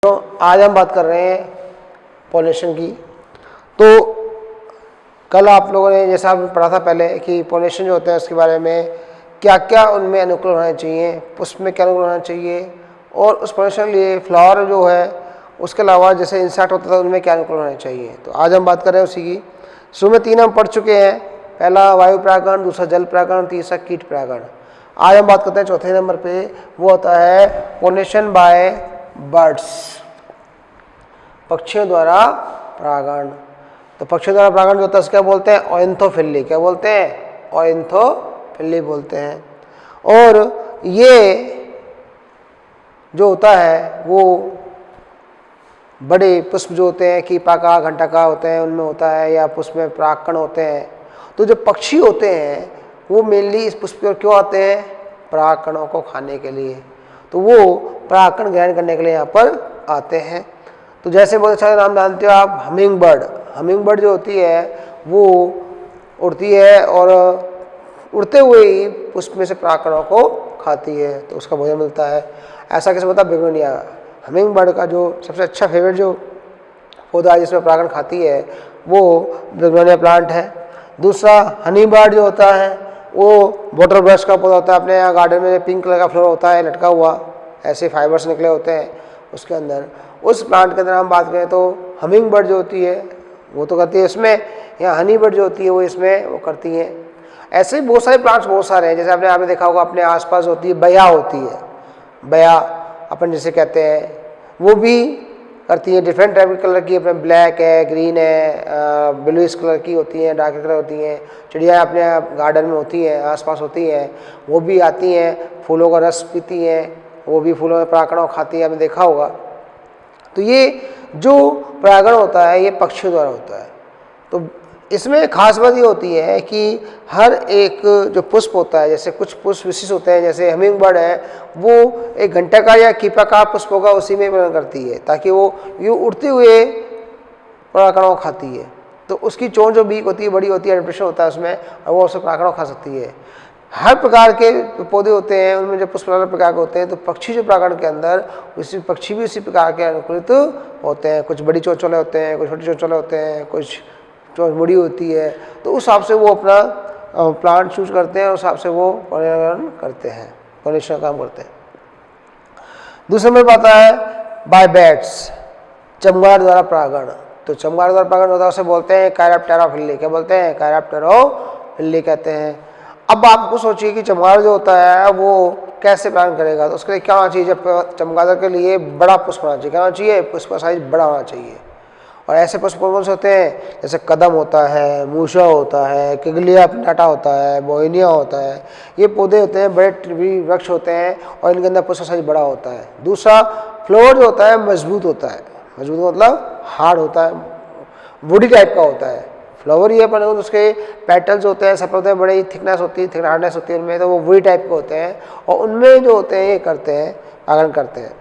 तो आज हम बात कर रहे हैं पोलिनेशन की। तो कल आप लोगों ने जैसा आपने पढ़ा था पहले कि पोलिनेशन जो होता है उसके बारे में क्या क्या उनमें अनुकूल होना चाहिए, पुष्प में क्या अनुकूल होना चाहिए, और उस पोलिनेशन के लिए फ्लावर जो है उसके अलावा जैसे इंसेक्ट होता था उनमें क्या अनुकूल होना चाहिए। तो आज हम बात कर रहे हैं उसी की। शुरू में 3 हम पढ़ चुके हैं, पहला वायु परागण, दूसरा जल परागण, तीसरा कीट परागण। आज हम बात करते हैं चौथे नंबर पे, वो होता है पोलिनेशन बाय बर्ड्स, पक्षियों द्वारा परागण। तो पक्षियों द्वारा परागण जो होता है उसको क्या बोलते हैं? ऑयंथोफिली। क्या बोलते हैं? ऑयंथोफिली बोलते हैं। और ये जो होता है वो बड़े पुष्प जो होते हैं कीपा का, घंटा का होते हैं उनमें होता है, या पुष्प में परागकण होते हैं। तो जो पक्षी होते हैं वो मेनली इस पुष्प की ओर क्यों आते हैं? परागकणों को खाने के लिए। तो वो परागकण ग्रहण करने के लिए यहाँ पर आते हैं। तो जैसे बहुत अच्छा नाम जानते हो आप, हमिंग बर्ड। हमिंग बर्ड जो होती है वो उड़ती है और उड़ते हुए ही पुष्प में से परागकणों को खाती है, तो उसका भोजन मिलता है। ऐसा कैसे होता है? बेगोनिया, हमिंग बर्ड का जो सबसे अच्छा फेवरेट जो पौधा जिसमें परागकण खाती है वो बेगोनिया प्लांट है। दूसरा हनी बर्ड जो होता है वो वाटर ब्रश का पौधा होता है। अपने यहाँ गार्डन में पिंक कलर का फ्लोर होता है लटका हुआ, ऐसे फाइबर्स निकले होते हैं उसके अंदर। उस प्लांट के अंदर हम बात करें तो हमिंग बर्ड जो होती है वो तो करती है इसमें, या हनी बर्ड जो होती है वो इसमें वो करती हैं। ऐसे ही बहुत सारे प्लांट्स बहुत सारे हैं। जैसे आपने देखा होगा अपने आसपास होती है बया, होती है बया अपन जिसे कहते हैं, वो भी करती है। डिफरेंट टाइप के कलर की, अपने ब्लैक है, ग्रीन है, ब्लूइश कलर की होती हैं, डार्क कलर होती हैं। चिड़िया अपने गार्डन में होती हैं, आसपास होती हैं, वो भी आती हैं, फूलों का रस पीती हैं, वो भी फूलों में परागकण खाती है, आपने देखा होगा। तो ये जो परागण होता है ये पक्षियों द्वारा होता है। तो इसमें खास बात ये होती है कि हर एक जो पुष्प होता है, जैसे कुछ पुष्प विशिष्ट होते हैं, जैसे हमिंग बर्ड है वो एक घंटाकार या कीपाकार पुष्प होगा उसी में परागण करती है, ताकि वो यूँ उड़ते हुए परागकणों खाती है। तो उसकी चोंच जो बीक होती है बड़ी होती है, प्रेशर होता है उसमें, और वो उससे परागकणों खा सकती है। हर प्रकार के पौधे होते हैं उनमें जो पुष्प अलग प्रकार के होते हैं, तो पक्षी जो परागण के अंदर उसी पक्षी भी उसी प्रकार के अनुकूलित होते हैं। कुछ बड़ी चोंच वाले होते हैं, कुछ छोटी चोंच वाले होते हैं, कुछ चोंच बड़ी होती है। तो उस हिसाब से वो अपना प्लांट चूज करते हैं और उस हिसाब से वो परागण करते हैं, पोलिनेशन का काम करते हैं। दूसरा नंबर पर आता है बाय बैट्स, चमगादड़ द्वारा परागण। तो चमगादड़ द्वारा परागण होता है उसे बोलते हैं कायरैप्टेरोफिली। क्या बोलते हैं? कायरैप्टेरोफिली कहते हैं। अब आपको सोचिए कि चमगादड़ जो होता है वो कैसे परागण करेगा। तो उसके लिए क्या होना चाहिए? जब चमगादड़ के लिए बड़ा पुष्प होना चाहिए। क्या होना चाहिए? पुष्प का साइज बड़ा होना चाहिए। और ऐसे पुष्प कौन से होते हैं? जैसे कदम होता है, मूशा होता है, किगलिया पिनाटा होता है, बोइनिया होता है। ये पौधे होते हैं, बड़े वृक्ष होते हैं और इनके अंदर पुष्प का साइज बड़ा होता है। दूसरा फ्लोर जो होता है मजबूत होता है। मजबूत मतलब हार्ड होता है, वुडी टाइप का होता है। फ्लावर ये अपन उसके पेटल्स होते हैं, सब होते हैं, बड़ी थिकनेस होती है, थिक हार्डनेस होती है उनमें, तो वो वुडी टाइप के होते हैं और उनमें जो होते हैं ये करते हैं, परागण करते हैं।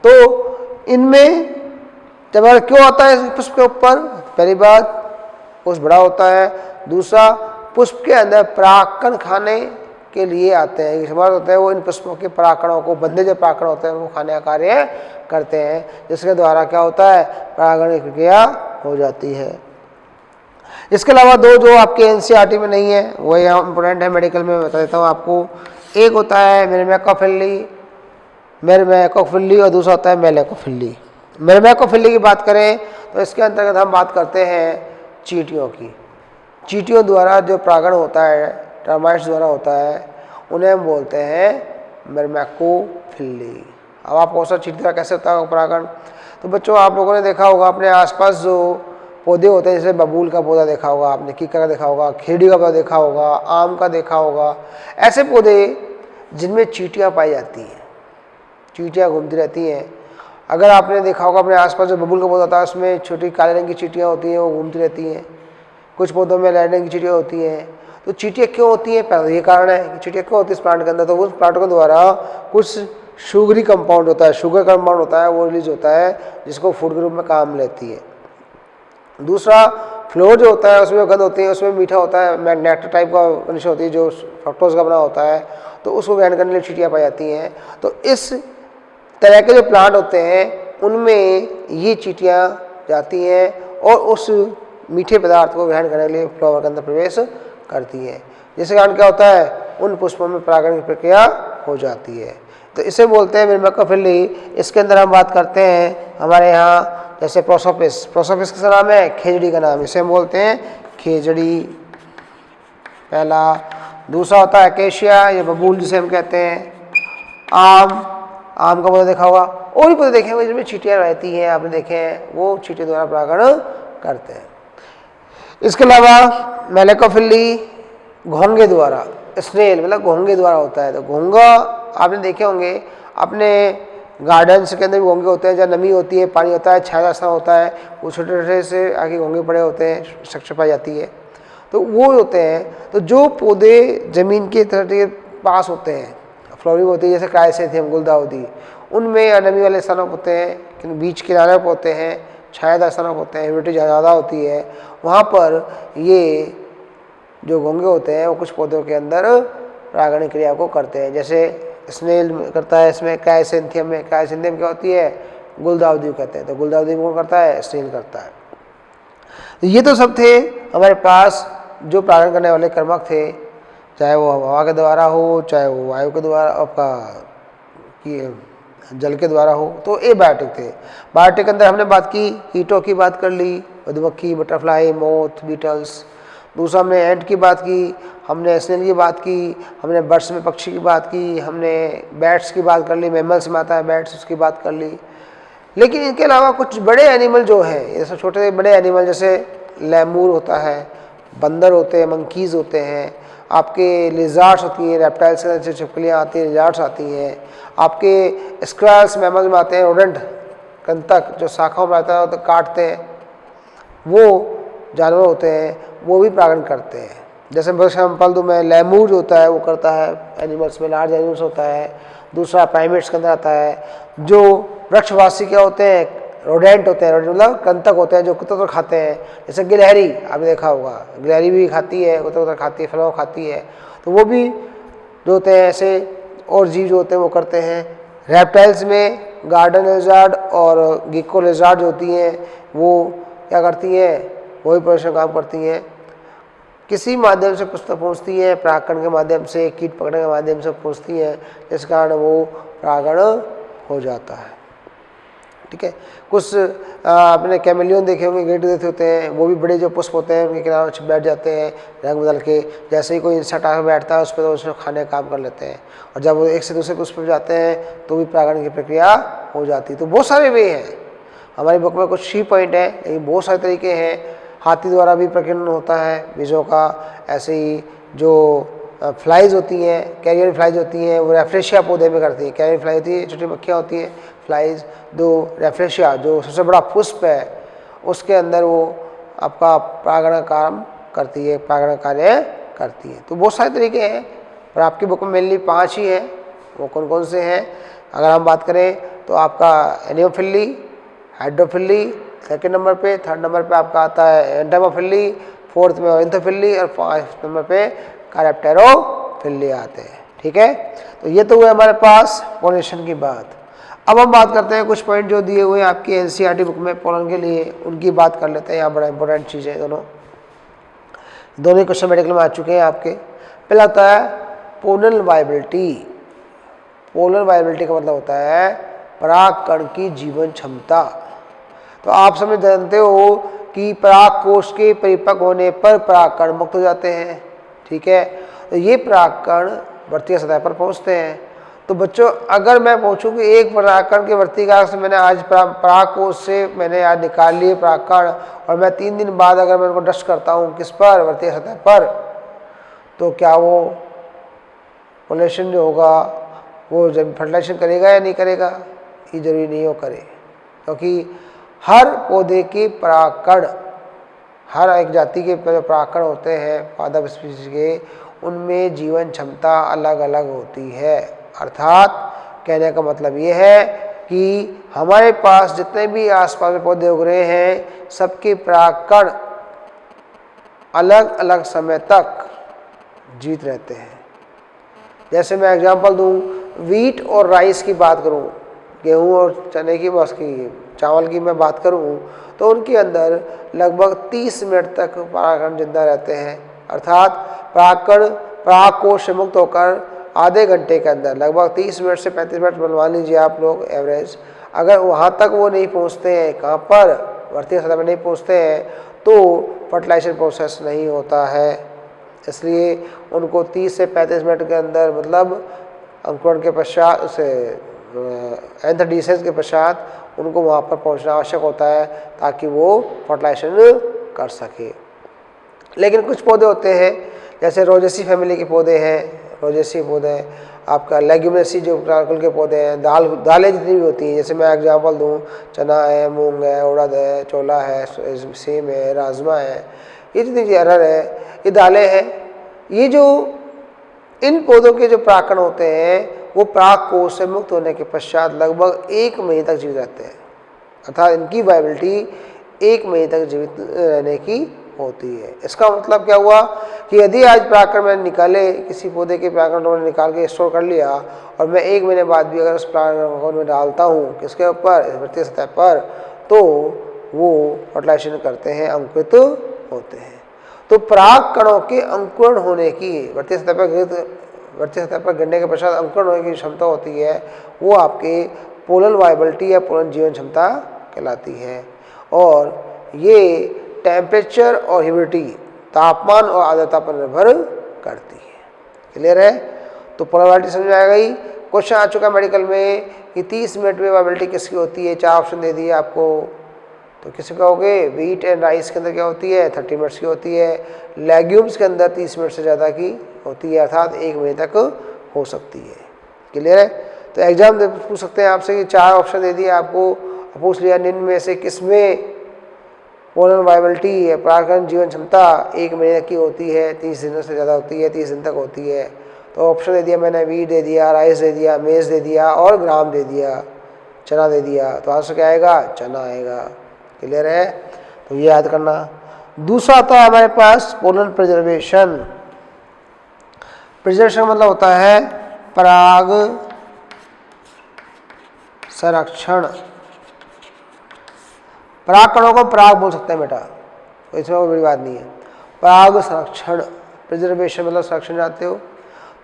तो इनमें चमगादड़ क्यों आता है पुष्प के ऊपर? पहली बात पुष्प बड़ा होता है, दूसरा पुष्प के अंदर परागकण खाने के लिए आते हैं। चमगादड़ होते हैं वो इन पुष्पों के परागकणों को, बंधे जो परागकण होते हैं उनको खाने का कार्य करते हैं, जिसके द्वारा क्या होता है? परागण की प्रक्रिया हो जाती है। इसके अलावा दो जो आपके एनसीईआरटी में नहीं है वो यहाँ इंपोर्टेंट है, मेडिकल में बता देता हूँ आपको। एक होता है मेरमैकोफिली और दूसरा होता है मेलेकोफिली। मेरमैकोफिली की बात करें तो इसके अंतर्गत हम बात करते हैं चींटियों की। चींटियों द्वारा जो परागण होता है, टर्माइट्स द्वारा होता है, उन्हें हम बोलते हैं मेरमैकोफिली। अब आप कौन सा चींटी द्वारा कैसे होता है परागण? तो बच्चों आप लोगों ने देखा होगा अपने आसपास जो पौधे होते हैं, जैसे बबूल का पौधा देखा होगा आपने, कीकर का देखा होगा, खेड़ी का पौधा देखा होगा, आम का देखा होगा। ऐसे पौधे जिनमें चींटियाँ पाई जाती हैं, चींटियाँ घूमती रहती हैं। अगर आपने देखा होगा अपने आसपास जो बबूल का पौधा होता है उसमें छोटी काले रंग की चींटियाँ होती हैं, वो घूमती रहती हैं। कुछ पौधों में लाल रंग की चींटियाँ होती हैं। तो चींटियाँ क्यों होती हैं? पहले ये कारण है कि चींटियाँ क्यों होती है इस प्लांट के अंदर, तो उस प्लांट के द्वारा कुछ शुगरी कंपाउंड होता है, शुगर कंपाउंड होता है, वो रिलीज होता है, जिसको फूड के रूप में काम लेती है। दूसरा फ्लोर जो होता है उसमें गंध होती है, उसमें मीठा होता है, नेक्टर टाइप का कंडीशन होती है जो फ्रक्टोज का बना होता है, तो उसको ग्रहण करने के लिए चींटियाँ पाई जाती हैं। तो इस तरह के जो प्लांट होते हैं उनमें ये चींटियाँ जाती हैं और उस मीठे पदार्थ को ग्रहण करने के लिए फ्लावर के अंदर प्रवेश करती हैं, जिसके कारण क्या होता है, उन पुष्पों में परागण की प्रक्रिया हो जाती है। तो इसे बोलते हैं मिर्मेकोफिली। इसके अंदर हम बात करते हैं हमारे यहाँ जैसे प्रोसोपिस, प्रोसोपिस किसका नाम है, खेजड़ी का नाम, इसे हम बोलते हैं खेजड़ी, पहला। दूसरा होता है एकेशिया या बबूल जिसे हम कहते हैं, आम, आम का पौधा देखा होगा, और भी पौधे देखे होंगे जिसमें चींटियाँ रहती हैं, आपने देखे हैं, वो चींटियों द्वारा परागण करते हैं। इसके अलावा मेलेकोफिली घोंगे द्वारा, स्नेल मतलब घोंगे द्वारा होता है। तो घोंगा आपने देखे होंगे अपने गार्डन्स के अंदर भी घोंगे होते हैं, जहाँ नमी होती है, पानी होता है, छाया जैसा होता है, वो छोटे छोटे से आगे घोंगे पड़े होते हैं, स्ट्रक्चर पाई जाती है, तो वो होते हैं। तो जो पौधे ज़मीन के तट के पास होते हैं, फ्लोरिंग होती है, जैसे क्राइसेंथियम, गुलदाउदी, उनमें नमी वाले स्थानों होते हैं, बीच किनारे पर होते हैं, छायादार स्थानों होते हैं, ह्यूमिडिटी ज़्यादा होती है, वहाँ पर ये जो घोंगे होते हैं वो कुछ पौधों के अंदर परागण क्रिया को करते हैं। जैसे स्नेल करता है, इसमें क्राइसेंथियम में, क्राइसेंथियम क्या होती है, गुलदाउदी कहते हैं, तो गुलदाउदी कौन करता है, स्नेल करता है। तो ये तो सब थे हमारे पास जो परागण करने वाले कर्मक थे, चाहे वो हवा के द्वारा हो, चाहे वो वायु के द्वारा, आपका जल के द्वारा हो, तो एबायोटिक थे। बायोटिक के अंदर हमने बात की, कीटों की बात कर ली, मधुमक्खी, बटरफ्लाई, मोथ, बीटल्स। दूसरा हमने एंट की बात की, हमने स्नेल की बात की, हमने बर्ड्स में पक्षी की बात की, हमने बैट्स की बात कर ली, मैमल्स में आता है बैट्स, उसकी बात कर ली। लेकिन इनके अलावा कुछ बड़े एनिमल जो हैं, ये सब छोटे बड़े एनिमल, जैसे लेमूर होता है, बंदर होते हैं, मंकीज़ होते हैं, आपके लिजार्ड्स होती हैं, रेप्टाइल्स के अंदर छिपकलियाँ आती हैं, लिजार्ड्स आती हैं, आपके स्क्वैल्स मैमल्स में आते हैं, रोडेंट, कृंतक जो शाखाओं में आता है तो काटते हैं, वो जानवर होते हैं, वो भी परागण करते हैं। जैसे एग्जाम्पल दूँ मैं, लेमूर जो होता है वो करता है एनिमल्स में, लार्ज एनिमल्स होता है। दूसरा प्राइमेट्स के अंदर आता है, जो वृक्षवासी क्या होते हैं, रोडेंट होते हैं, रोडेंट मतलब कृंतक होते हैं जो कुत्ते को खाते हैं, जैसे गिलहरी आपने देखा होगा, गिलहरी भी खाती है, कुत्ते को खाती है, फलों को खाती है, तो वो भी जो होते हैं ऐसे और जीव जो होते हैं वो करते हैं। रेप्टाइल्स में गार्डन लिजार्ड और गिक्को लिजार्ड जो होती हैं वो क्या करती हैं, वही प्रदर्शन काम करती हैं, किसी माध्यम से पुस्तक पहुँचती है, परागण के माध्यम से, कीट पकड़ने के माध्यम से पहुँचती है, जिस कारण वो परागण हो जाता है। ठीक है। कुछ आपने कैमेलियन देखे होंगे, गेट देते होते हैं, वो भी बड़े जो पुष्प होते हैं उनके किनारे बैठ जाते हैं रंग बदल के, जैसे ही कोई इंसेक्ट आकर बैठता है उस पर तो उसको खाने का काम कर लेते हैं, और जब वो एक से दूसरे पुष्प पर जाते हैं तो भी परागण की प्रक्रिया हो जाती है। तो बहुत सारे वे हैं, हमारी बुक में कुछ 6 पॉइंट है, लेकिन बहुत सारे तरीके हैं। हाथी द्वारा भी प्रकीर्णन होता है बीजों का, ऐसे ही जो फ्लाइज होती हैं, कैरियर फ्लाइज होती हैं, वो रेफ्रेशिया पौधे में करती हैं। कैरियर फ्लाई होती है, छोटी मक्खियाँ होती हैं, फ्लाइज, दो रेफ्रेशिया जो सबसे बड़ा पुष्प है उसके अंदर वो आपका परागण काम करती है, परागण कार्य करती है। तो बहुत सारे तरीके हैं, पर आपकी बुक में मेनली 5 ही हैं। वो कौन कौन से हैं अगर हम बात करें तो आपका एनियोफिली, हाइड्रोफिली सेकेंड नंबर पे, थर्ड नंबर पे आपका आता है एंटामोफिली, फोर्थ में ऑरिंथोफिली और 5th नंबर पे कैरेप्टेरोफिली आते हैं। ठीक है, तो ये तो हुए हमारे पास पोलिनेशन की बात। अब हम बात करते हैं कुछ पॉइंट जो दिए हुए हैं आपकी एनसीईआरटी बुक में पोलन के लिए, उनकी बात कर लेते हैं। यहाँ बड़ा इंपॉर्टेंट चीज़ है, दोनों ही क्वेश्चन मेडिकल में आ चुके हैं आपके। पहला होता है पोलन वायबिलिटी। पोलन वायबिलिटी का मतलब होता है परागकण की जीवन क्षमता। तो आप समझ जानते हो कि पराग कोष के परिपक्व होने पर परागकण मुक्त हो जाते हैं। ठीक है, तो ये परागकण वर्तिका सतह पर पहुंचते हैं। तो बच्चों अगर मैं पहुंचूं कि एक परागकण के वर्तिका से मैंने आज पराग कोष से मैंने आज निकाल लिए परागकण, और मैं 3 दिन बाद अगर मैं उनको डस्ट करता हूँ किस पर, वर्तिका सतह पर, तो क्या वो पोलिनेशन जो होगा वो जब फर्टिलाइजेशन करेगा या नहीं करेगा? ये जरूरी नहीं हो करे, क्योंकि हर पौधे के परागकण, हर एक जाति के परागकण होते हैं पादप स्पीशीज के, उनमें जीवन क्षमता अलग अलग होती है। अर्थात कहने का मतलब ये है कि हमारे पास जितने भी आसपास में पौधे उग रहे हैं सबके परागकण अलग अलग समय तक जीवित रहते हैं। जैसे मैं एग्जांपल दूं, वीट और राइस की बात करूं, गेहूँ और चने की उसकी चावल की मैं बात करूँ तो उनके अंदर लगभग 30 मिनट तक परागकण जिंदा रहते हैं, अर्थात पराग कोश से मुक्त होकर आधे घंटे के अंदर लगभग 30 मिनट से 35 मिनट बनवा लीजिए आप लोग एवरेज। अगर वहाँ तक वो नहीं पहुँचते हैं, कहाँ पर, वर्तीय सतह पर नहीं पहुँचते हैं, तो फर्टिलाइजेशन प्रोसेस नहीं होता है। इसलिए उनको 30 से 35 मिनट के अंदर, मतलब अंकुरण के पश्चात, उसे एंथोडीसेंस के पश्चात उनको वहाँ पर पहुँचना आवश्यक होता है ताकि वो फर्टिलाइजेशन कर सके। लेकिन कुछ पौधे होते हैं जैसे रोजेसी फैमिली के पौधे हैं, रोजेसी पौधे आपका लेग्यूमिनेसी जो कुल के पौधे हैं, दालें जितनी भी होती हैं, जैसे मैं एग्जांपल दूं, चना है, मूंग है, उड़द है, छोला है, सेम है, राजमा है, ये जितनी अरहर है, ये दालें हैं। ये जो इन पौधों के जो परागकण होते हैं वो पराग कोश से मुक्त होने के पश्चात लगभग 1 महीने तक जीवित रहते हैं, अर्थात इनकी वायबिलिटी 1 महीने तक जीवित रहने की होती है। इसका मतलब क्या हुआ कि यदि आज परागकण मैंने निकाले, किसी पौधे के परागकण मैंने निकाल के स्टोर कर लिया और मैं 1 महीने बाद भी अगर उस परागकण में डालता हूँ किसके ऊपर, वर्तीय सतह पर, तो वो फर्टिलाइजेशन करते हैं, अंकुरित होते हैं। तो परागकणों के अंकुरण होने की, वर्तीय सतह पर गिरने के पश्चात अंकुरण होने की क्षमता होती है, वो आपके पोलन वायबिलिटी या पोलन जीवन क्षमता कहलाती है। और ये टेम्परेचर और ह्यूमिडिटी, तापमान और आर्द्रता पर निर्भर करती है। क्लियर है? तो पोलन वायबिलिटी समझ में आ गई। क्वेश्चन आ चुका मेडिकल में कि 30 मिनट में वायबिलिटी किसकी होती है, 4 ऑप्शन दे दिए आपको, तो किसी कहोगे वीट एंड राइस के अंदर क्या होती है, 30 मिनट्स की होती है। लेग्यूम्स के अंदर 30 मिनट से ज़्यादा की होती है, अर्थात 1 महीने तक हो सकती है। क्लियर है? तो एग्जाम में पूछ सकते हैं आपसे कि 4 ऑप्शन दे दिए आपको, पूछ लिया निम्न में से किसमें पोलन वायबिलिटी है, परागकण जीवन क्षमता 1 महीने की होती है, 30 दिनों से ज़्यादा होती है, 30 दिन तक होती है। तो ऑप्शन दे दिया मैंने, वीट दे दिया, राइस दे दिया, मेज़ दे दिया और ग्राम दे दिया, चना दे दिया। तो आंसर क्या आएगा? चना आएगा। क्लियर है? तो ये याद करना। दूसरा आता है हमारे पास पोलन प्रिजर्वेशन। प्रिजर्वेशन मतलब होता है पराग संरक्षण। परागकणों को पराग बोल सकते हैं बेटा, तो इसमें कोई बड़ी बात नहीं है। पराग संरक्षण, प्रिजर्वेशन मतलब संरक्षण जानते हो।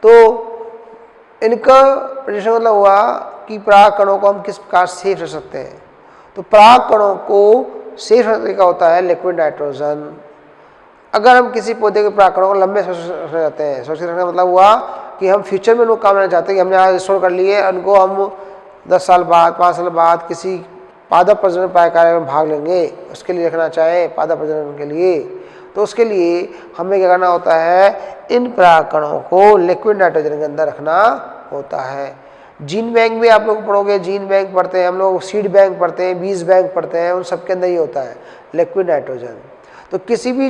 तो इनका प्रिजर्वेशन मतलब हुआ कि परागकणों को हम किस प्रकार सेफ रख सकते हैं। तो परागकणों को सेफ रखने का होता है लिक्विड नाइट्रोजन। अगर हम किसी पौधे के परागकणों को लंबे सुरक्षित रहते हैं, सुरक्षित रखने का मतलब हुआ कि हम फ्यूचर में उनको काम लेना चाहते हैं कि हमने आज स्टोर कर लिए, उनको हम 10 साल बाद, 5 साल बाद किसी पादप प्रजनन कार्य में भाग लेंगे, उसके लिए रखना चाहें पादप प्रजनन के लिए, तो उसके लिए हमें क्या करना होता है, इन परागकणों को लिक्विड नाइट्रोजन के अंदर रखना होता है। जीन बैंक भी आप लोग पढ़ोगे, जीन बैंक पढ़ते हैं हम लोग, सीड बैंक पढ़ते हैं, बीज बैंक पढ़ते हैं, उन सब के अंदर ही होता है लिक्विड नाइट्रोजन। तो किसी भी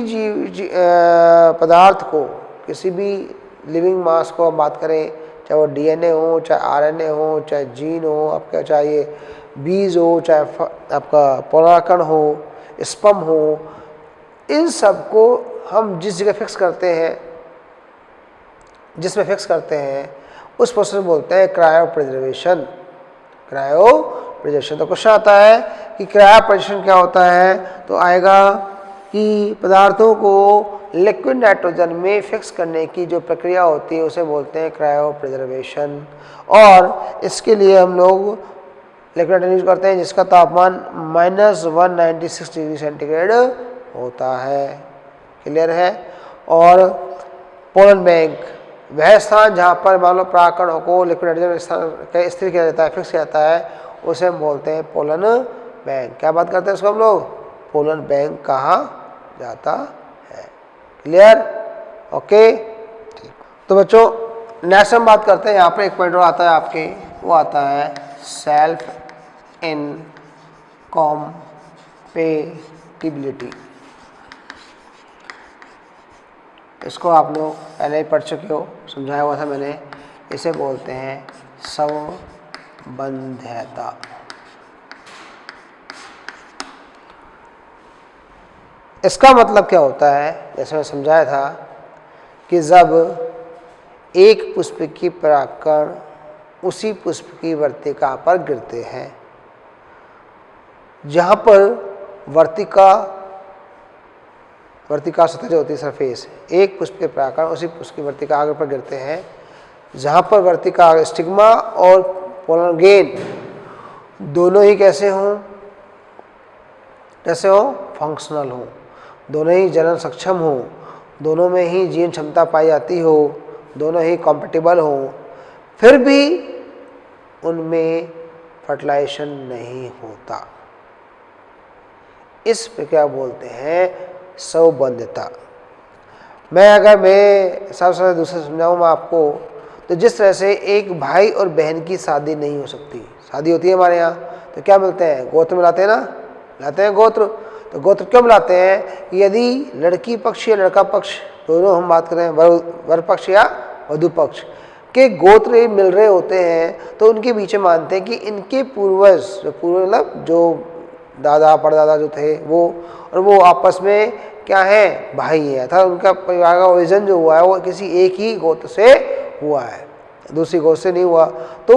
पदार्थ को, किसी भी लिविंग मास को हम बात करें, चाहे वो डीएनए हो, चाहे आरएनए हो, चाहे जीन हो आपका, चाहे ये बीज हो, चाहे आपका परागकण हो, स्पर्म हो, इन सब को हम जिस जगह फिक्स करते हैं, जिसमें फिक्स करते हैं उस प्रोसेस में बोलते हैं क्रायो प्रिजर्वेशन। Cryo preservation. तो क्वेश्चन आता है कि क्रायो प्रिजर्वेशन क्या होता है, तो आएगा कि पदार्थों को लिक्विड नाइट्रोजन में फिक्स करने की जो प्रक्रिया होती है उसे बोलते हैं क्रायो प्रिजर्वेशन। और इसके लिए हम लोग लिक्विड नाइट्रोजन यूज करते हैं जिसका तापमान -196 डिग्री सेंटीग्रेड होता है। क्लियर है? और पोलन बैंक वह स्थान जहाँ पर मान लो परागकणों को लिक्विड नाइट्रोजन स्थिर किया जाता है, फिक्स किया जाता है, उसे हम बोलते हैं पोलन बैंक। क्या बात करते हैं उसको हम लोग? पोलन बैंक कहा जाता है। क्लियर? ओके, तो बच्चों नेक्स्ट हम बात करते हैं, यहाँ पर एक पॉइंट और आता है आपके, वो आता है सेल्फ इनकॉम्पेटिबिलिटी। इसको आप लोग पहले ही पढ़ चुके हो, समझाया हुआ था मैंने। इसे बोलते हैं संबंध्यता। इसका मतलब क्या होता है, जैसे मैं समझाया था कि जब एक पुष्प की परागकण उसी पुष्प की वर्तिका पर गिरते हैं। जहाँ पर वर्तिका सतह जो होती है सरफेस, एक पुष्प के परागकण उसी पुष्प की वर्तिका आगे पर गिरते हैं। जहाँ पर वर्तिका स्टिग्मा और पोलन ग्रेन दोनों ही कैसे हों, फंक्शनल हों, दोनों ही जनन सक्षम हों, दोनों में ही जीन क्षमता पाई जाती हो, दोनों ही कॉम्पेटिबल हों, फिर भी उनमें फर्टिलाइजेशन नहीं होता। इस प्रक्रिया बोलते हैं स्वबंधता। मैं सबसे दूसरा समझाऊँ मैं आपको, तो जिस तरह से एक भाई और बहन की शादी नहीं हो सकती, शादी होती है हमारे यहाँ तो क्या मिलते हैं, गोत्र मिलाते हैं ना, मिलाते हैं गोत्र। तो गोत्र क्यों मिलाते हैं, यदि लड़की पक्ष या लड़का पक्ष दोनों हम बात करें, वर पक्ष या वधु पक्ष के गोत्र मिल रहे होते हैं तो उनके बीच में मानते हैं कि इनके पूर्वज मतलब जो दादा परदादा जो थे वो, और वो आपस में क्या है, भाई है, अर्थात उनका परिवार का ओरिजिन जो हुआ है वो किसी एक ही गोत्र से हुआ है, दूसरी गोत्र से नहीं हुआ। तो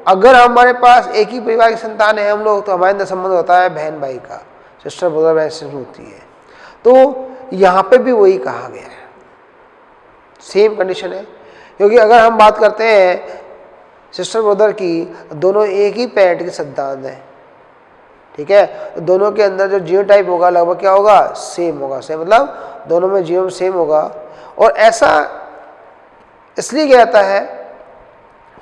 अगर हमारे पास एक ही परिवार की संतान है हम लोग, तो हमारे अंदर संबंध होता है बहन भाई का, सिस्टर ब्रदर वैसे होती है। तो यहाँ पे भी वही कहा गया है, सेम कंडीशन है। क्योंकि अगर हम बात करते हैं सिस्टर ब्रदर की, दोनों एक ही पेरेंट की संतान है, ठीक है, तो दोनों के अंदर जो जीनोटाइप होगा लगभग क्या होगा, सेम होगा, सेम मतलब दोनों में जीनोम सेम होगा। और ऐसा इसलिए किया जाता है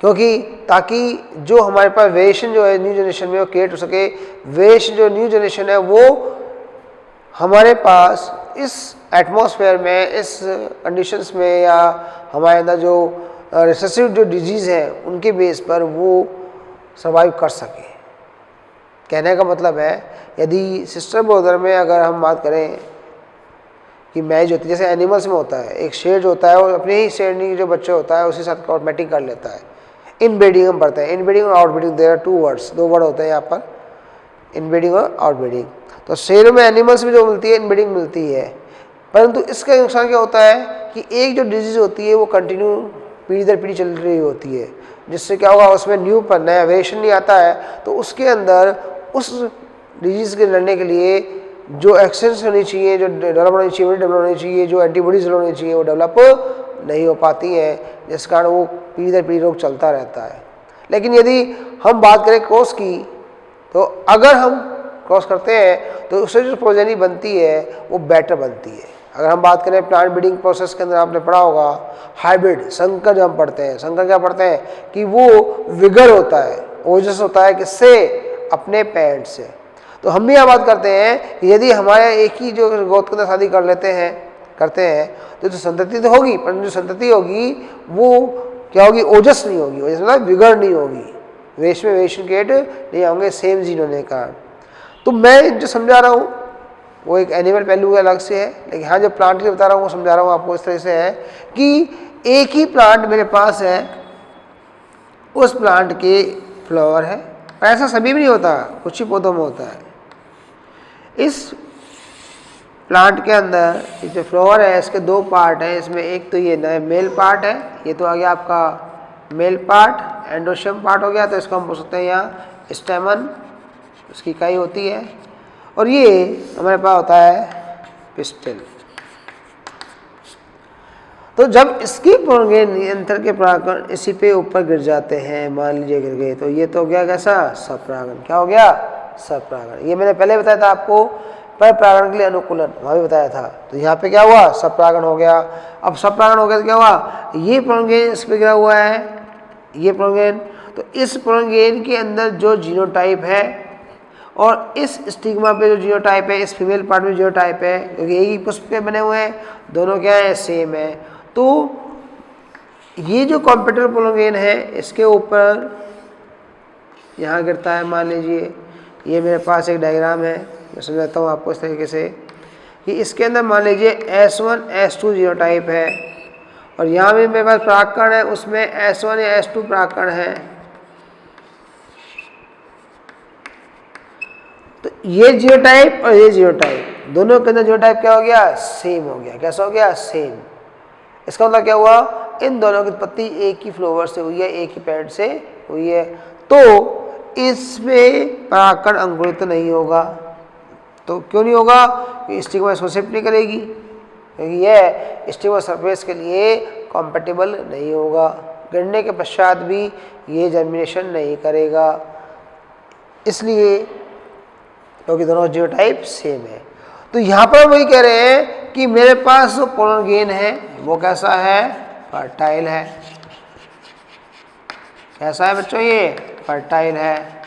क्योंकि ताकि जो हमारे पास वेरिएशन जो है न्यू जनरेशन में वो क्रिएट हो सके। वेरिएशन जो न्यू जनरेशन है वो हमारे पास इस एटमॉस्फेयर में, इस कंडीशंस में, या हमारे अंदर जो रिसेसिव जो डिजीज़ है उनके बेस पर वो सर्वाइव कर सके। कहने का मतलब है यदि सिस्टर ब्रदर में अगर हम बात करें कि मैच होती है, जैसे एनिमल्स में होता है, एक शेर जो होता है वो अपने ही शेरनी जो बच्चा होता है उसी साथ मैटिंग कर लेता है। इनब्रीडिंग हम पढ़ते हैं, इनब्रीडिंग और outbreeding, there are two words, दो वर्ड होते हैं यहाँ पर, इनब्रीडिंग और आउटब्रीडिंग। तो शेरों में, एनिमल्स में जो मिलती है इनब्रीडिंग मिलती है, परंतु इसका नुकसान क्या होता है कि एक जो डिजीज़ होती है वो कंटिन्यू पीढ़ी दर पीढ़ी चल रही होती है, जिससे क्या होगा उसमें नया वेरिएशन नहीं आता है। तो उसके अंदर उस डिजीज़ के लड़ने के लिए जो एक्सेस होनी चाहिए, जो डेवलप होनी चाहिए, डेवलप होनी चाहिए, जो एंटीबॉडीज होनी चाहिए वो डेवलप नहीं हो पाती हैं, जिस कारण वो पीढ़ी दर पीढ़ी रोग चलता रहता है। लेकिन यदि हम बात करें क्रॉस की, तो अगर हम क्रॉस करते हैं तो उससे जो प्रोजेनी बनती है वो बेटर बनती है। अगर हम बात करें प्लांट ब्रीडिंग प्रोसेस के अंदर आपने पढ़ा होगा हाइब्रिड, संकर जो हम पढ़ते हैं, संकर क्या पढ़ते हैं कि वो विगर होता है, ओजस होता है, किससे, अपने पेरेंट से। तो हम भी यहाँ बात करते हैं कि यदि हमारे एक ही जो गोत्र के अंदर शादी करते हैं तो संतति तो होगी, पर जो संतति होगी वो क्या होगी, ओजस नहीं होगी, ओजस मतलब विगर नहीं होगी, वेरिएशन क्रिएट नहीं होंगे सेम जीन होने के कारण। तो मैं जो समझा रहा हूँ वो एक एनिमल पहलू अलग से है, लेकिन हाँ जो प्लांट के बता रहा हूँ वो समझा रहा हूँ आपको इस तरह से है कि एक ही प्लांट मेरे पास है, उस प्लांट के फ्लावर है, ऐसा सभी में नहीं होता, कुछ ही पौधों में होता है। इस प्लांट के अंदर जो फ्लावर है इसके दो पार्ट हैं, इसमें एक तो ये मेल पार्ट है, ये तो आ गया आपका मेल पार्ट, एंडोशियम पार्ट हो गया, तो इसको हम बोल सकते हैं यहाँ स्टेमन, उसकी इकाई होती है, और ये हमारे पास होता है पिस्टिल। तो जब इसकी अंतर के परागकण इसी पे ऊपर गिर जाते हैं, मान लीजिए गिर गए, तो ये तो हो गया कैसा, सपरागण। क्या हो गया, सपरागण। ये मैंने पहले बताया था आपको, पर परागण के लिए अनुकूलन वहाँ भी बताया था। तो यहाँ पे क्या हुआ, सपरागण हो गया। अब सपरागण हो गया तो क्या हुआ, ये प्रोंगेन इस पे गिरा हुआ है, ये प्रोंगेन, तो इस प्रोंगेन के अंदर जो जीनोटाइप है और इस स्टिग्मा पे जो जीनोटाइप है, इस फीमेल पार्ट में जीनोटाइप है, क्योंकि एक ही पुष्प के बने हुए हैं, दोनों क्या है, सेम है। तो ये जो कॉम्पिटिटर प्रोंगेन है इसके ऊपर यहाँ गिरता है। मान लीजिए ये मेरे पास एक डायग्राम है, मैं समझाता हूँ आपको इस तरीके से कि इसके अंदर मान लीजिए S1 S2 जीनोटाइप है, और यहाँ भी मेरे पास परागकण है, उसमें S1 या S2 परागकण है। तो ये जीनोटाइप और ये जीनोटाइप दोनों के अंदर जीनोटाइप क्या हो गया, सेम हो गया। कैसा हो गया, सेम। इसका मतलब क्या हुआ, इन दोनों की उत्पत्ति एक ही फ्लावर से हुई है, एक ही पेरेंट से हुई है, तो इसमें परागकण अंकुरित नहीं होगा। तो क्यों नहीं होगा? स्टिग्मा इसको शिफ्ट नहीं करेगी, क्योंकि यह स्टिग्मा सरफेस के लिए कॉम्पेटिबल नहीं होगा। गिरने के पश्चात भी ये जर्मिनेशन नहीं करेगा, इसलिए क्योंकि दोनों जीनोटाइप सेम है। तो यहाँ पर वही कह रहे हैं कि मेरे पास जो पोलर गेन है वो कैसा है? फर्टाइल है। कैसा है बच्चों? ये फर्टाइल है।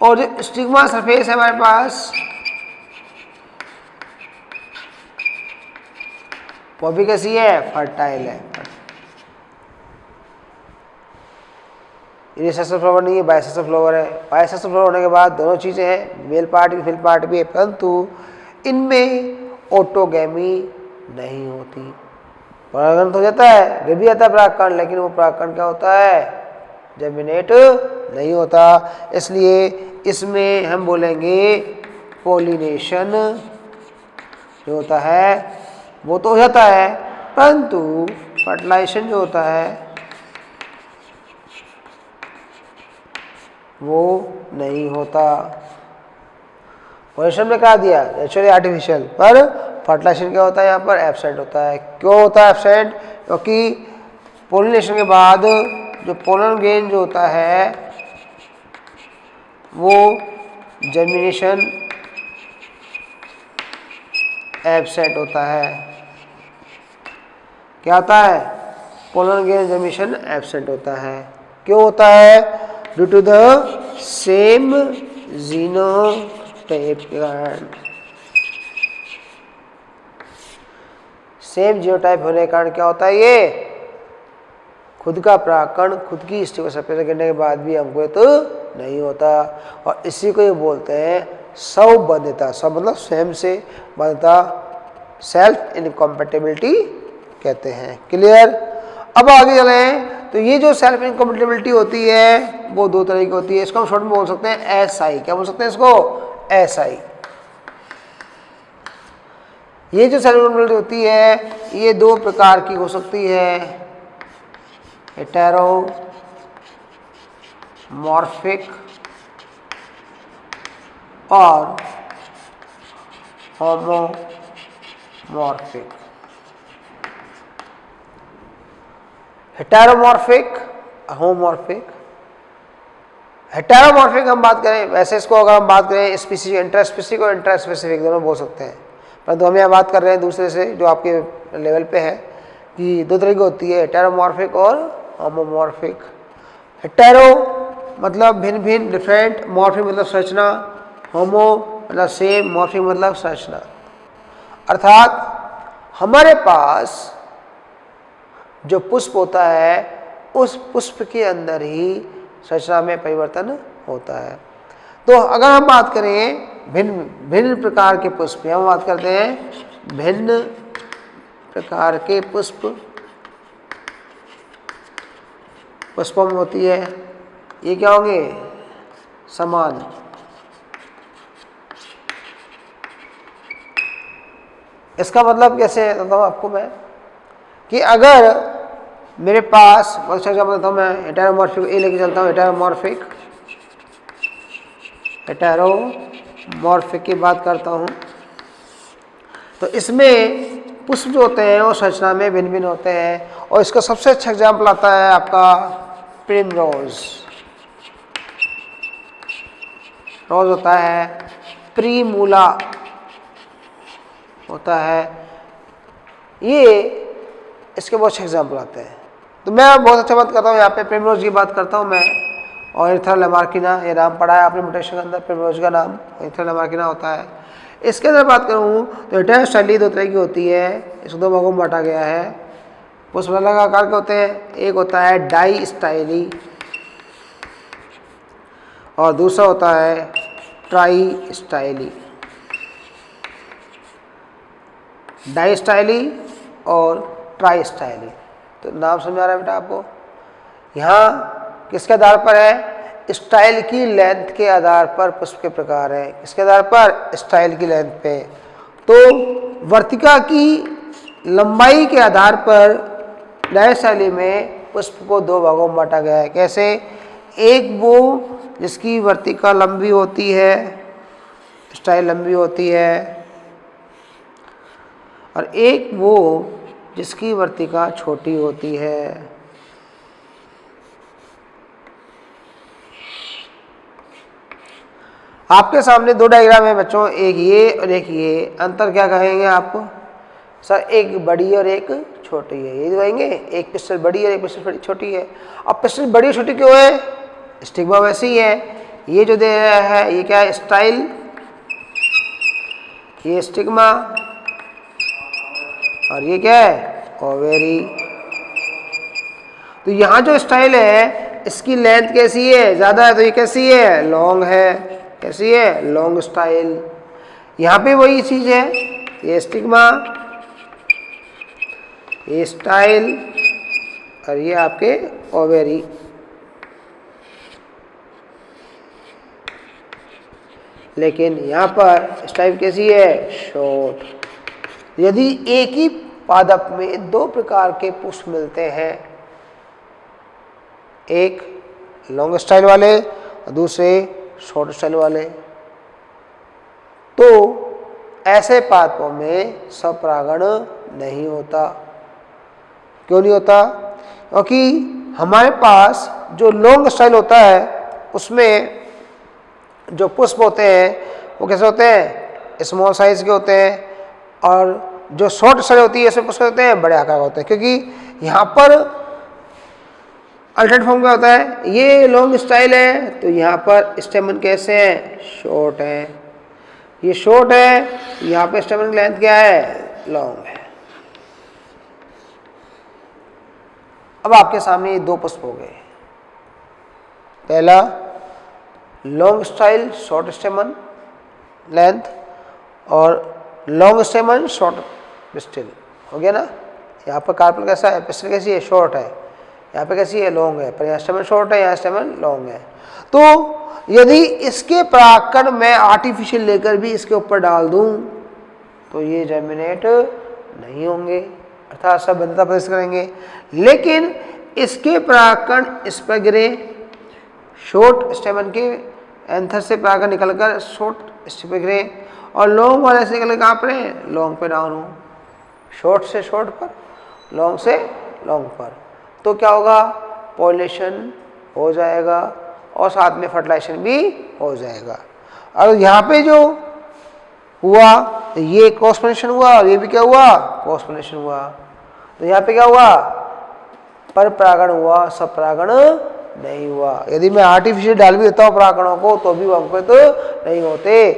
और जो स्टिग्मा सरफेस है हमारे पास, वो भी कैसी है? फर्टाइल है। यूनिसेक्सुअल फ्लावर नहीं है, बाइसेक्सुअल फ्लावर है। बाइसेक्सुअल फ्लावर होने के बाद दोनों चीज़ें हैं, मेल पार्ट भी फीमेल पार्ट भी है, परंतु इनमें ऑटोगैमी नहीं होती। परागण तो हो जाता है, गिर भी जाता है परागकण, लेकिन वो परागकण क्या होता है? जर्मिनेट नहीं होता। इसलिए इसमें हम बोलेंगे पोलिनेशन जो होता है वो तो हो जाता है, परंतु फर्टिलाइजेशन जो होता है वो नहीं होता। पोलिनेशन में कहा दिया नेचुरली आर्टिफिशियल, पर फर्टिलाइजेशन क्या होता है? यहाँ पर एब्सेंट होता है। क्यों होता है एब्सेंट? क्योंकि पोलिनेशन के बाद जो पोलन गेन जो होता है वो जर्मिनेशन एब्सेंट होता है। क्या होता है? पोलन गेन जर्मिनेशन एब्सेंट होता है। क्यों होता है? Due to the same genotype के कारण। सेम जीनोटाइप होने के कारण क्या होता है? ये खुद का परागकण खुद की स्टिग्मा सरफेस से गिरने के बाद भी अंकुरित नहीं होता, और इसी को ये बोलते हैं स्वबद्धता। स्व मतलब स्वयं से, बद्धता सेल्फ इनकॉम्पेटिबिलिटी कहते हैं। क्लियर? अब आगे चलें तो ये जो सेल्फ इनकॉम्पेटिबिलिटी होती है वो दो तरह की होती है। इसको हम शॉर्ट में बोल सकते हैं SI। क्या बोल सकते हैं इसको? SI। ये जो सेल्फ इनकॉम्पेटिबिलिटी होती है ये दो प्रकार की हो सकती है, हेटेरोमॉर्फिक और होमोमॉर्फिक। Heteromorphic, homomorphic. हेटेरोमॉर्फिक हम बात करें, वैसे इसको अगर हम बात करें स्पीसीज, इंट्रास्पेसिफिक और इंट्रास्पेसिफिक दोनों बोल सकते हैं, परंतु हम यहाँ बात कर रहे हैं दूसरे से जो आपके लेवल पे है कि दो तरह की होती है, हेटेरोमॉर्फिक और होमोमॉर्फिक। हेटेरो मतलब भिन्न भिन्न, डिफरेंट, मॉर्फिक मतलब संरचना, होमो मतलब सेम, मॉर्फिक मतलब संरचना। अर्थात हमारे पास जो पुष्प होता है उस पुष्प के अंदर ही संरचना में परिवर्तन होता है। तो अगर हम बात करें भिन्न भिन्न प्रकार के पुष्प, हम बात करते हैं भिन्न प्रकार के पुष्पों में होती है, ये क्या होंगे? समान। इसका मतलब कैसे बताऊँ आपको मैं कि अगर मेरे पास एग्जाम्पल देता हूँ मैं, हेटेरोमॉर्फिक ए लेके चलता हूँ, हेटेरोमॉर्फिक की बात करता हूँ, तो इसमें पुष्प जो होते हैं वो संरचना में भिन्न भिन्न होते हैं, और इसका सबसे अच्छा एग्जाम्पल आता है आपका प्रिमरोज। रोज होता है, प्रीमूला होता है, ये इसके बहुत अच्छे एग्जाम्पल आते हैं। तो मैं बहुत अच्छा बात करता हूँ यहाँ पे, प्रिमरोज की बात करता हूँ मैं, और एरिथ्रा लैमार्किना, ये नाम पढ़ा है आपने म्यूटेशन के अंदर, प्रिमरोज का नाम एरिथ्रा लैमार्किना होता है। इसके अंदर बात करूँ तो हेटेरोस्टाइली दो तरह की होती है, इसको दो भागों में बांटा गया है। पुष्प अलग आकार के होते हैं, एक होता है डाई स्टाइली और दूसरा होता है ट्राई स्टाइली। डाई स्टाइली और ट्राई स्टाइली, तो नाम समझ आ रहा है बेटा आपको? यहाँ किसके आधार पर है? स्टाइल की लेंथ के आधार पर पुष्प के प्रकार है। किसके आधार पर? स्टाइल की लेंथ पे। तो वर्तिका की लंबाई के आधार पर डाई स्टाइली में पुष्प को दो भागों में बांटा गया है। कैसे? एक वो जिसकी वर्तिका लंबी होती है, स्टाइल लंबी होती है, और एक वो जिसकी वर्तिका छोटी होती है। आपके सामने दो डायग्राम है बच्चों, एक ये और एक ये। अंतर क्या कहेंगे आपको? सर एक बड़ी और एक छोटी है, ये कहेंगे। एक पिस्टल बड़ी है, एक पिस्टल बड़ी छोटी है। अब पिस्टल बड़ी और छोटी क्यों है? स्टिग्मा वैसे ही है। ये जो दे रहा है ये क्या है? स्टाइल, ये स्टिग्मा, और ये क्या है? ओवेरी। तो यहाँ जो स्टाइल है इसकी लेंथ कैसी है? ज़्यादा है, तो ये कैसी है? लॉन्ग है। कैसी है? Long style. यहाँ पे वही चीज़ है, ये स्टिग्मा, ये स्टाइल, और ये आपके ओवेरी। लेकिन यहाँ पर स्टाइल कैसी है? शॉर्ट। यदि एक ही पादप में दो प्रकार के पुष्प मिलते हैं, एक लॉन्ग स्टाइल वाले और दूसरे शॉर्ट स्टाइल वाले, तो ऐसे पादपों में स्वपरागण नहीं होता। क्यों नहीं होता? क्योंकि हमारे पास जो लॉन्ग स्टाइल होता है उसमें जो पुष्प होते हैं वो कैसे होते हैं? स्मॉल साइज के होते हैं, और जो शॉर्ट स्टाइल होती है उसमें पुष्प होते हैं बड़े आकार के होते हैं। क्योंकि यहाँ पर अल्टरनेट फॉर्म क्या होता है? ये लॉन्ग स्टाइल है तो यहाँ पर स्टेमन कैसे हैं? शॉर्ट है। ये शॉर्ट है, यहाँ पे स्टेमन की लेंथ क्या है? लॉन्ग है। अब आपके सामने ये दो पुष्प हो गए। पहला लॉन्ग स्टाइल शॉर्ट स्टेमन लेंथ, और लॉन्ग स्टेमन शॉर्ट पिस्टिल हो गया ना। यहाँ पर कार्पल कैसा है? पिस्टिल कैसी है? शॉर्ट है। यहाँ पे कैसी है? लॉन्ग है। पर यहाँ स्टेमन शॉर्ट है, यहाँ स्टेमन लॉन्ग है। तो यदि इसके परागकण मैं आर्टिफिशियल लेकर भी इसके ऊपर डाल दूं तो ये जर्मिनेट नहीं होंगे, अर्थात सब बंधता प्रदर्शित करेंगे। लेकिन इसके परागकण इस पर गिरे, शॉर्ट स्टेमन के एंथर से परागकण निकलकर शॉर्ट स्टेम पे गिरे, और लॉन्ग वाले से निकल कहाँ पर है? लॉन्ग पे डाउन हो। शॉर्ट से शॉर्ट पर, लॉन्ग से लॉन्ग पर, तो क्या होगा? पॉलिनेशन हो जाएगा और साथ में फर्टिलाइजेशन भी हो जाएगा। और यहाँ पे जो हुआ ये क्रॉस पोलिनेशन हुआ, और ये भी क्या हुआ? क्रॉस पोलिनेशन हुआ। तो यहाँ पे क्या हुआ? पर परागण हुआ, सब परागण नहीं हुआ। यदि मैं आर्टिफिशियल डाल भी देता हूँ परागणों को तो भी वो अंकुरित नहीं होते।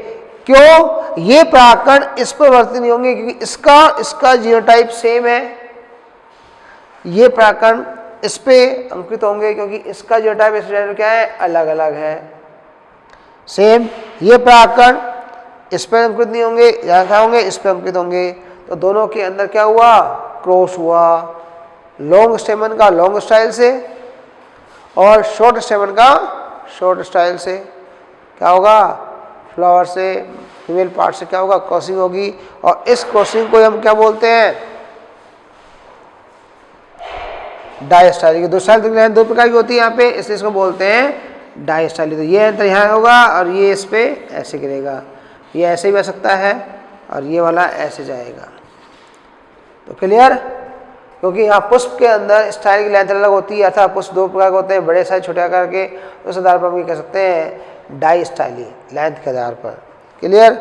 क्यों? ये परागण इस पर वर्तित नहीं होंगे क्योंकि इसका जीनोटाइप सेम है। ये परागण इस पे अंकित होंगे क्योंकि इसका जीनोटाइप इस जीनोटाइप क्या है? अलग अलग है। सेम ये परागण इस पे अंकित नहीं होंगे, यहाँ क्या होंगे? इस पे अंकित होंगे। तो दोनों के अंदर क्या हुआ? क्रॉस हुआ। लॉन्ग स्टेमन का लॉन्ग स्टाइल से और शॉर्ट स्टेमन का शॉर्ट स्टाइल से। क्या होगा? फ्लावर से, फीमेल पार्ट से क्या होगा? क्रॉसिंग होगी। और इस क्रॉसिंग को हम क्या बोलते हैं? डायस्टाइली। दो स्टाइल दो प्रकार की होती है यहाँ पे, इसलिए इसको बोलते हैं डायस्टाइली। तो ये अंतर यहाँ होगा और ये इस पे ऐसे गिरेगा। ये ऐसे भी आ सकता है और ये वाला ऐसे जाएगा। तो क्लियर? क्योंकि यहाँ पुष्प के अंदर स्टाइल की लेंथ अलग होती है, अर्थात पुष्प दो प्रकार के होते हैं, बड़े साइज छोटे आकार के। उस आधार पर हम ये कह सकते हैं डायस्टाइली, लेंथ के आधार पर। क्लियर?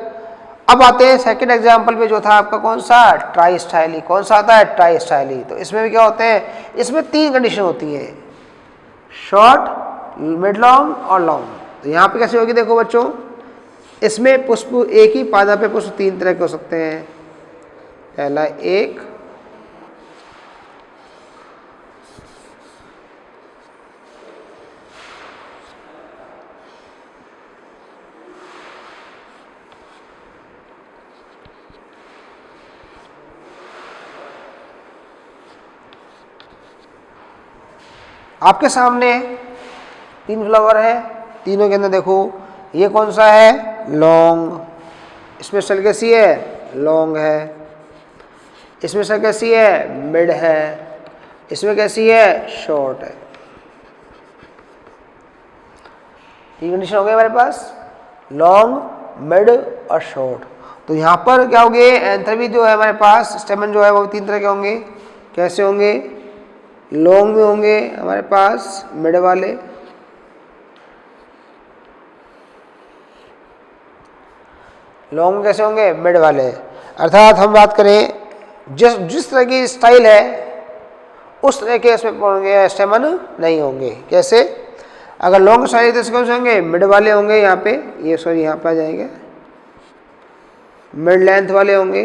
अब आते हैं सेकंड एग्जाम्पल पे, जो था आपका कौन सा? Try styli. कौन सा आता है? Try styli. तो इसमें भी क्या होते हैं? इसमें तीन कंडीशन होती है, शॉर्ट, मिड लॉन्ग और लॉन्ग। तो यहाँ पे कैसे होगी? देखो बच्चों, इसमें पुष्प एक ही पादा पे पुष्प तीन तरह के हो सकते हैं। पहला एक, आपके सामने तीन फ्लावर है, तीनों के अंदर देखो ये कौन सा है? लॉन्ग। इसमें स्टाइल कैसी है? लॉन्ग है। इसमें स्टाइल कैसी है? मिड है। इसमें कैसी है? शॉर्ट है। तीन कंडीशन हो गई हमारे पास, लॉन्ग, मिड और शॉर्ट। तो यहाँ पर क्या होंगे, एंथर भी जो है हमारे पास स्टेमन जो है वो तीन तरह के होंगे। कैसे होंगे, लॉन्ग में होंगे हमारे पास मिड वाले, लॉन्ग कैसे होंगे, मिड वाले। अर्थात हम बात करें जिस तरह की स्टाइल है उस तरह के इसमें होंगे, स्टेमन नहीं होंगे। कैसे, अगर लॉन्ग स्टाइल तो कौन से होंगे, मिड वाले होंगे यहाँ पे, ये सॉरी यहाँ पे आ जाएंगे, मिड लेंथ वाले होंगे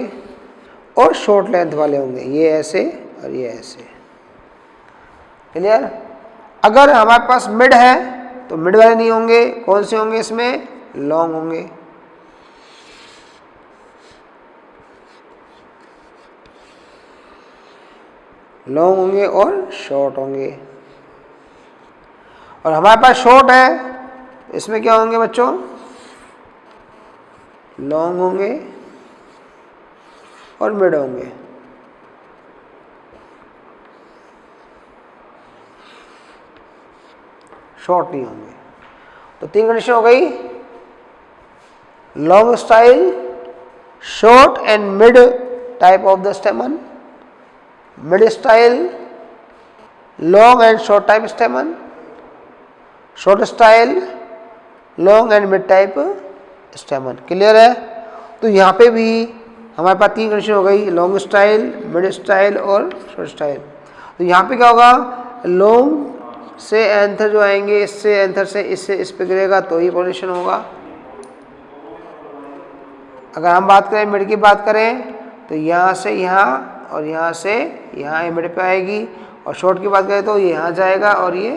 और शॉर्ट लेंथ वाले होंगे, ये ऐसे और ये ऐसे। क्लियर। अगर हमारे पास मिड है तो मिड वाले नहीं होंगे, कौन से होंगे इसमें, लॉन्ग होंगे। लॉन्ग होंगे और शॉर्ट होंगे। और हमारे पास शॉर्ट है, इसमें क्या होंगे बच्चों, लॉन्ग होंगे और मिड होंगे। शॉर्ट नहीं होंगे। तो तीन कंडीशन हो गई, long style, short and mid type of the स्टेमन, mid style, long and short type स्टेमन, short style, long and mid type स्टेमन। Clear है। तो यहाँ पे भी हमारे पास तीन कंडीशन हो गई, लॉन्ग स्टाइल, मिड स्टाइल और शॉर्ट स्टाइल। तो यहाँ पे क्या होगा, लॉन्ग से एंथर जो आएंगे, इससे एंथर से इससे इस पे गिरेगा तो ही पोजीशन होगा। अगर हम बात करें मिड की बात करें तो यहाँ से यहाँ और यहाँ से यहाँ ये मिड पे आएगी। और शॉर्ट की बात करें तो ये यहाँ जाएगा और ये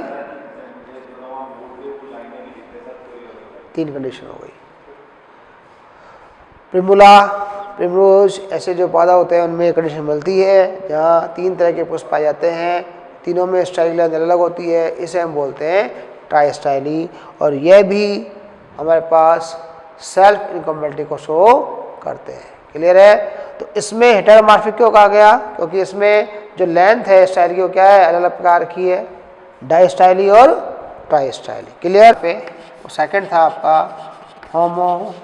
तीन कंडीशन हो गई। प्रिमुला, प्रिमरोज ऐसे जो पौधा होते हैं उनमें कंडीशन मिलती है जहाँ तीन तरह के पुष्प पाए जाते हैं, तीनों में स्टाइल अलग अलग होती है, इसे हम बोलते हैं ट्राई स्टाइली। और यह भी हमारे पास सेल्फ इनकम्पैटिबिलिटी को शो करते हैं। क्लियर है। तो इसमें हेटेरोमॉर्फिक क्यों कहा गया, क्योंकि इसमें जो लेंथ है स्टाइल की वो क्या है, अलग अलग प्रकार की है, डाई स्टाइली और ट्राई स्टाइली। क्लियर। पे सेकंड था आपका होमोमॉर्फिक।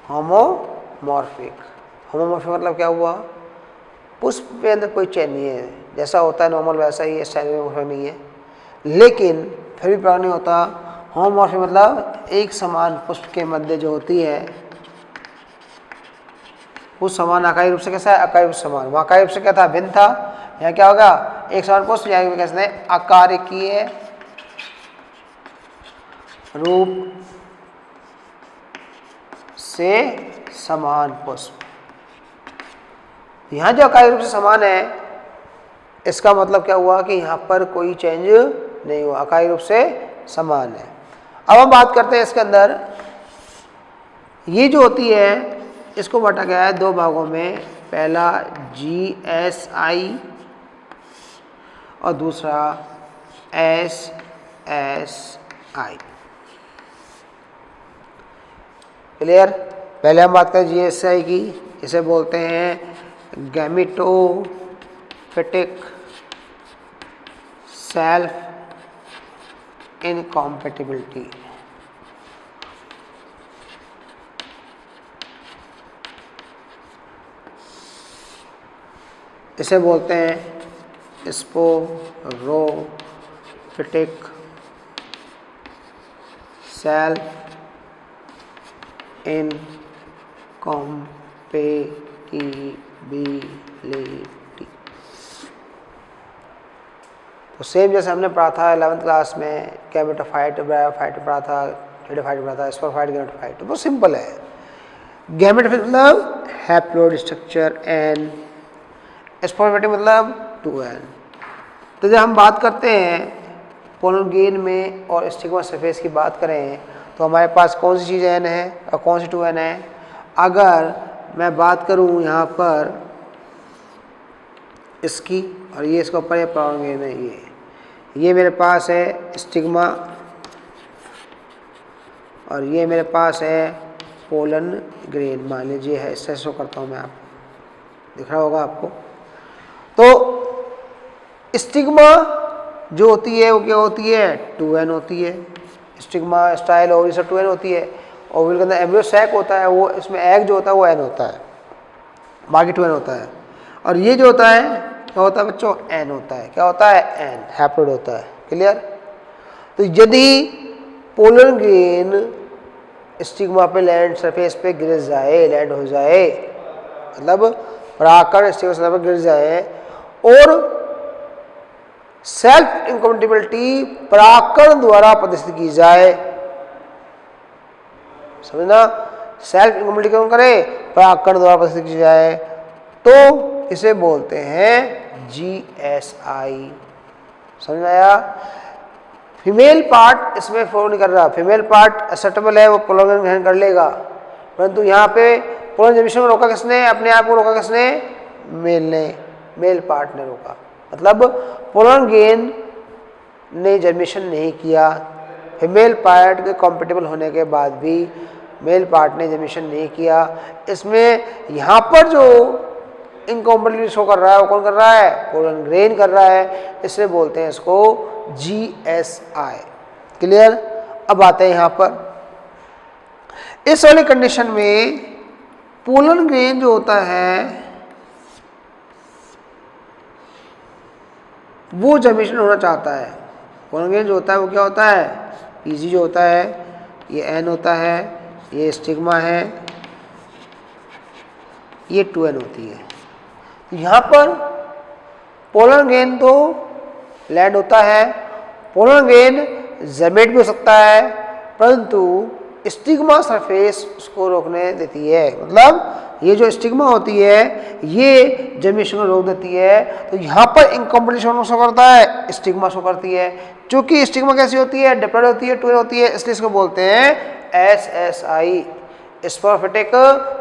होमोमॉर्फिक मतलब क्या हुआ, पुष्प के अंदर कोई चेंज नहीं है, जैसा होता है नॉर्मल वैसा ही स्टाइल में नहीं है, लेकिन फिर भी प्रॉब्लम नहीं होता। होमोमॉर्फिक मतलब एक समान पुष्प के मध्य जो होती है वो समान आकारिक रूप से कैसा है, आकारिक रूप से समान। वहाँ आकारिक रूप से क्या था, भिन्न था। यहाँ क्या होगा, एक समान पुष्प, यहाँ कैसे हैं, आकारिकीय रूप से समान पुष्प। यहाँ जो आकारिक रूप से समान है इसका मतलब क्या हुआ कि यहाँ पर कोई चेंज नहीं हुआ, आकारिक रूप से समान है। अब हम बात करते हैं इसके अंदर, ये जो होती है इसको बांटा गया है दो भागों में, पहला GSI और दूसरा SSI। क्लियर। पहले हम बात करें GSI की, इसे बोलते हैं गैमेटोफिटिक सेल्फ इनकॉम्पैटिबिलिटी। इसे बोलते हैं स्पोरोफिटिक सेल्फ इनकॉम्पैटिबिलिटी। तो सेम जैसे हमने पढ़ा था 11th क्लास में, गैमेटोफाइट, ब्रायोफाइट पढ़ा था, हेटेरोफाइट पढ़ा था, स्पोरोफाइट, गैमेटोफाइट। तो बहुत सिंपल है। गैमेटोफाइट मतलब हैप्लोइड स्ट्रक्चर एंड स्पोरोफाइट मतलब 2n। तो जब हम बात करते हैं पोलन गेन में और स्टिग्मा सरफेस की बात करें तो हमारे पास कौन सी चीज़ n है और कौन सी 2n है। अगर मैं बात करूं यहाँ पर इसकी, और ये इसके ऊपर ये पोलन गेन है, ये मेरे पास है स्टिग्मा और ये मेरे पास है पोलन ग्रेन, मान लीजिए है, इससे शो करता हूँ मैं, आपको दिख रहा होगा आपको। तो स्टिग्मा जो होती है वो क्या होती है 2n होती है। स्टिग्मा स्टाइल ओवरी सब 2n होती है। ओवरी के अंदर एम्ब्रियो सैक होता है, वो इसमें एग जो होता है वो n होता है, बाकी 2n होता है। और ये जो होता है क्या होता है बच्चों n होता है। क्या होता है n हैप्लोइड होता है। क्लियर। तो यदि पोलर ग्रेन स्टिग्मा पे लैंड सरफेस पे गिर जाए, लैंड हो जाए, मतलब परागकण स्टिग्मा सरफेस पर गिर जाए और सेल्फ इनकम्पेटिबिलिटी परागकण द्वारा प्रदर्शित की जाए, समझना, सेल्फ इनकम्पेटिबिलिटी क्यों करे, परागकण द्वारा प्रदर्शित की जाए, तो इसे बोलते हैं GSI। समझ में आया। फीमेल पार्ट इसमें फॉलो नहीं कर रहा, फीमेल पार्ट एक्सेप्टेबल है, वो पोलन ग्रहण कर लेगा, परंतु यहाँ पे पोलन जनरेशन को रोका किसने, अपने आप को रोका किसने, मेल ने, मेल पार्ट ने रोका। मतलब पोलन ग्रेन ने जर्मिनेशन नहीं किया, फीमेल पार्ट के कॉम्पेटिबल होने के बाद भी मेल पार्ट ने जर्मिनेशन नहीं किया। इसमें यहाँ पर जो इनकॉम्पेटिबिलिटी शो कर रहा है वो कौन कर रहा है, पोलन ग्रेन कर रहा है, इसलिए बोलते हैं इसको GSI। क्लियर। अब आते हैं यहाँ पर इस वाली कंडीशन में पोलन ग्रेन जो होता है वो जर्मिनेशन होना चाहता है। पोलन ग्रेन जो होता है वो क्या होता है, PG जो होता है ये N होता है, ये स्टिग्मा है, ये 2N होती है। यहाँ पर पोलन ग्रेन तो लैंड होता है, पोलन ग्रेन जर्मिनेट भी हो सकता है, परंतु स्टिग्मा सरफेस उसको रोकने देती है। मतलब ये जो स्टिग्मा होती है ये जर्मिनेशन को रोक देती है। तो यहाँ पर इनकॉम्पिटिशन शो करता है, स्टिग्मा शो करती है। क्योंकि स्टिग्मा कैसी होती है, डिप्लॉइड होती है, 2N होती है, इसलिए इसको बोलते हैं SSI, स्पोरोफिटिक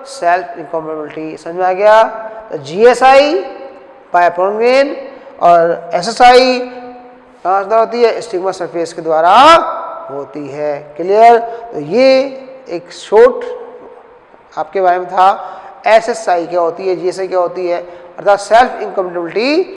सेल्फ इनकॉम्पेटिबिलिटी। समझ में आ गया। तो GSI बाय पोलन ग्रेन और SSI कहाँ होती है, स्टिग्मा सरफेस के द्वारा होती है। क्लियर। तो ये एक शॉर्ट आपके बारे में था। SSI क्या होती है, GSI क्या होती है, अर्थात सेल्फ इनकम्पेटिबिलिटी